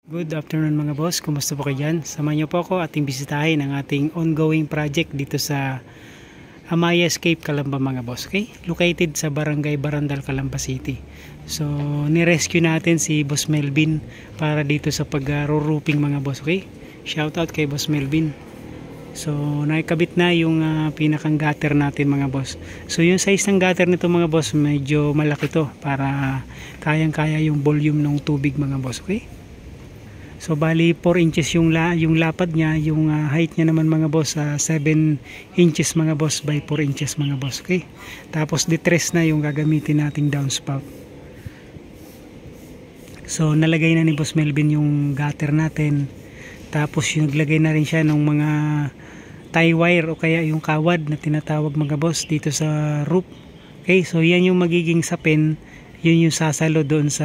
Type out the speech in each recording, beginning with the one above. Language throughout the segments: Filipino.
Good afternoon mga boss, kumusta po kayo dyan? Samahan niyo po ako ating bisitahin ang ating ongoing project dito sa Amaya Escape, Calamba mga boss. Okay? Located sa Barangay Barandal, Calamba City. So, ni-rescue natin si Boss Melvin para dito sa pag-roofing mga boss. Okay? Shoutout kay Boss Melvin. So, nakikabit na yung pinakang gutter natin mga boss. So, yung size ng gutter nito mga boss, medyo malaki to para kayang-kaya yung volume ng tubig mga boss. Okay? So bali 4 inches yung lapad niya, yung height niya naman mga boss 7 inches mga boss by 4 inches mga boss. Okay? Tapos detress na yung gagamitin nating downspout. So nalagay na ni Boss Melvin yung gutter natin. Tapos yung naglagay na rin siya ng mga tie wire o kaya yung kawad na tinatawag mga boss dito sa roof. Okay? So yan yung magiging sapin, yun yung sasalo doon sa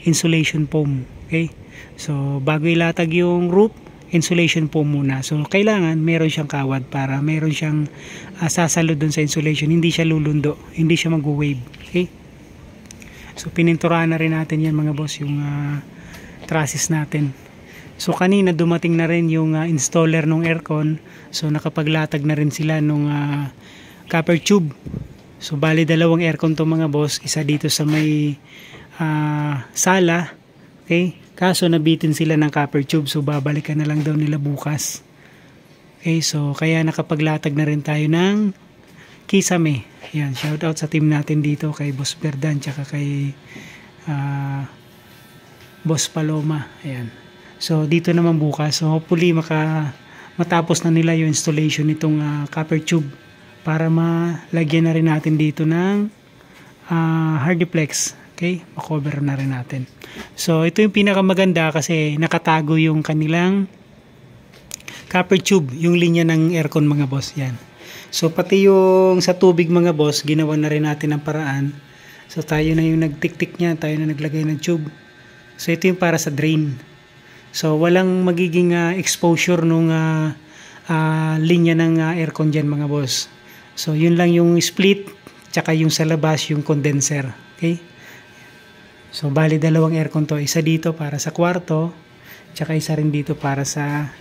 insulation foam. Okay? So bago ilatag yung roof, insulation foam muna. So kailangan meron siyang kawad para meron siyang sasalo dun sa insulation, hindi siya lulundo, hindi siya mag-wave. Okay? So pininturahan na rin natin yan mga boss, yung trusses natin. So kanina dumating na rin yung installer ng aircon. So nakapaglatag na rin sila nung copper tube. So bali dalawang aircon to mga boss, isa dito sa may sala. Okay? Kaso nabitin sila ng copper tube, so babalikan na lang daw nila bukas. Okay, so kaya nakapaglatag na rin tayo ng kisame. Yan, shout out sa team natin dito kay Boss Berdan tsaka kay Boss Paloma. Ayan. So dito naman bukas, so hopefully matapos na nila yung installation nitong copper tube para malagyan na rin natin dito ng hardiplex. Okay, makover na rin natin. So ito yung pinakamaganda kasi nakatago yung kanilang copper tube, yung linya ng aircon mga boss. Yan. So pati yung sa tubig mga boss, ginawa na rin natin ang paraan. So tayo na yung nagtik-tik niya, tayo na naglagay ng tube. So ito yung para sa drain. So walang magiging exposure nung linya ng aircon dyan mga boss. So yun lang yung split, tsaka yung sa labas yung condenser. Okay? So bali dalawang aircon to, isa dito para sa kwarto, tsaka isa rin dito para sa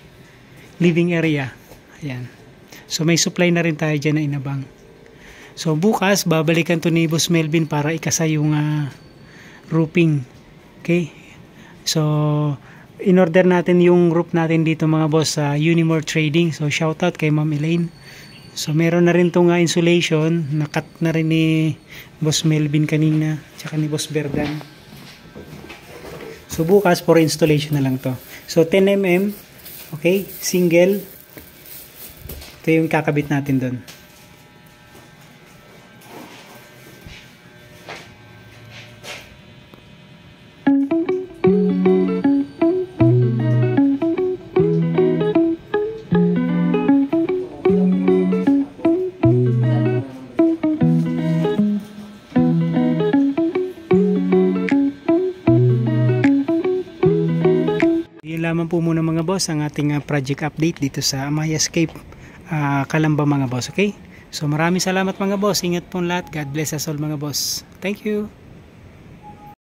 living area. Ayan. So may supply na rin tayo dyan na inabang. So bukas babalikan to ni Boss Melvin para ikasa yung roofing. Okay? So in order natin yung roof natin dito mga boss sa Unimore Trading. So shoutout kay Ma'am Elaine. So meron na rin tong insulation, nakat na rin ni Boss Melvin kanina, tsaka ni Boss Berdan. So bukas for installation na lang to. So 10 mm, okay, single. Ito yung kakabit natin doon. Lamang po muna mga boss ang ating project update dito sa Amaya Escape, Calamba mga boss. Okay? So maraming salamat mga boss. Ingat po lahat. God bless us all mga boss. Thank you.